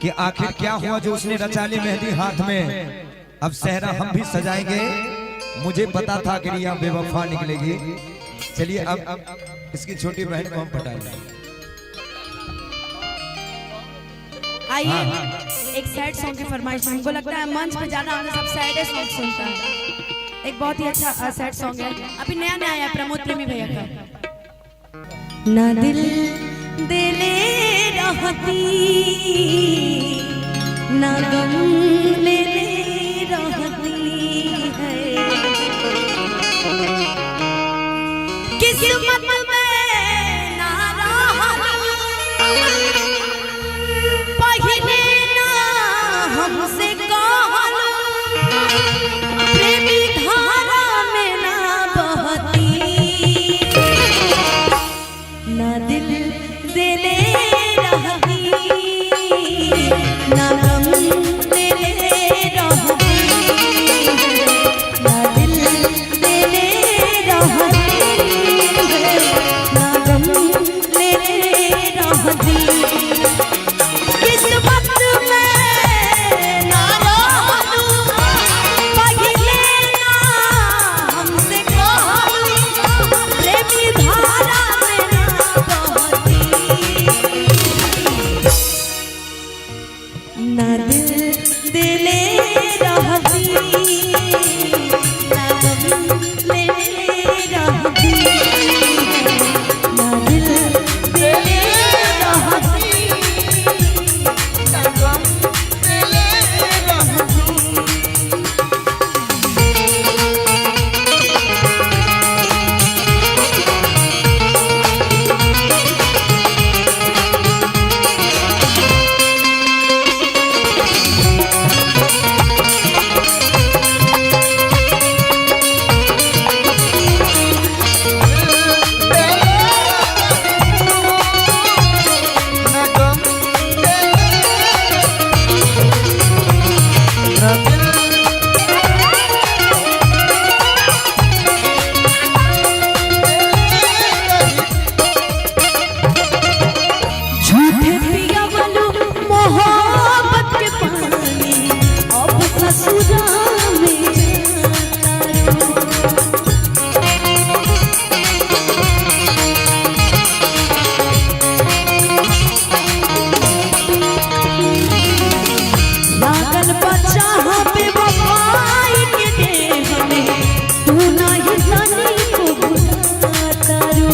कि आखिर क्या हुआ जो उसने रचा ली मेहंदी हाथ में। अब सहरा हम भी सजाएंगे। मुझे पता था कि रिया बेवफा निकलेगी। चलिए अब इसकी छोटी बहन को हम पटाएंगे। आइए एक सैड सॉन्ग की फरमाइश। हमको लगता है मंच पे ज्यादा हम सब सैड सॉन्ग सुनता है। एक बहुत ही अच्छा सैड सॉन्ग है, अभी नया नया आया प्रमोद प्रेमी भैया का। ना दिल दिले रहती ना गम ले रहती है, किस्मत में ना पहले ना हमसे कहल, प्रेमी धारा में ना बहती, ना दिल दिले रहती ना गम दिले रहती, ना दिल दिले रहती ना गम दिले रहती, किस्मत में ना रहलू पहिले ना हमसे कहलू, प्रेमी धारा में ना बहती, ना दिल दिले रहती ना गम दिले रहती, ना दिल दिले रहती ना गम दिले रहती। झूठे पिया वालू मोहब्बत के पानी, अब ससुरा में जाता लागल बच्चा पे वफाई के देह में, तू नहीं जानी को बुलाता रू,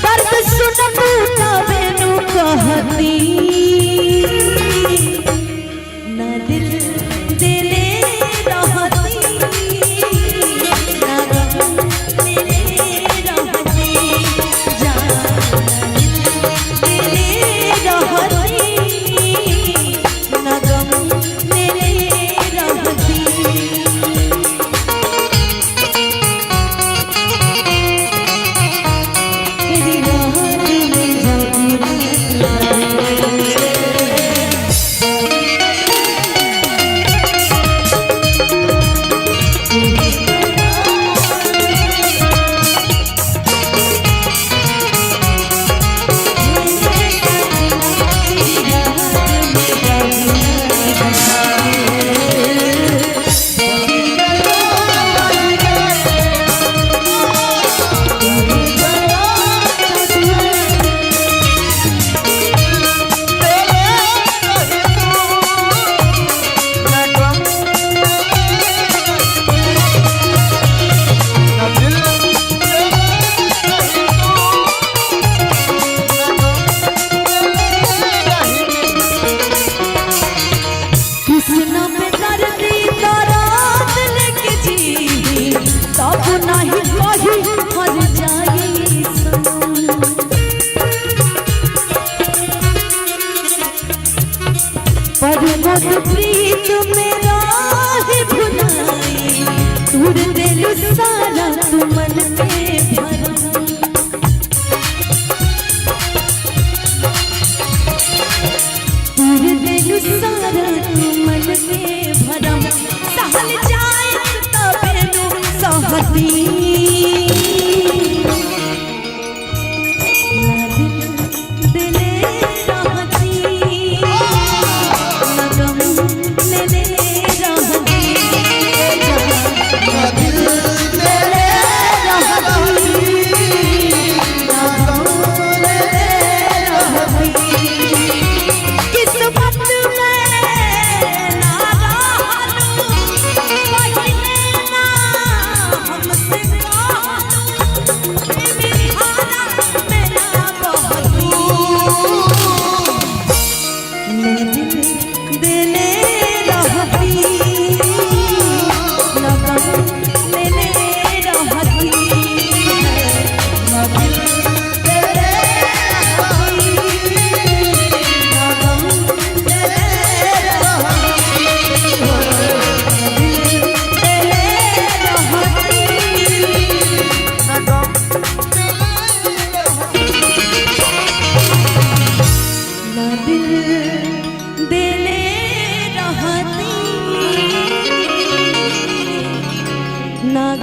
दर्द सुन तबे नु कहती, ना दिल दिले रहती ना गम दिले रहती, जान दिले रहती ना गम दिले रहती। तेरी राह में जाती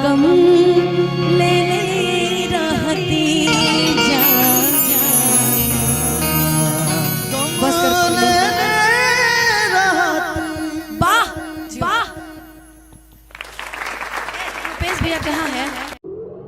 गम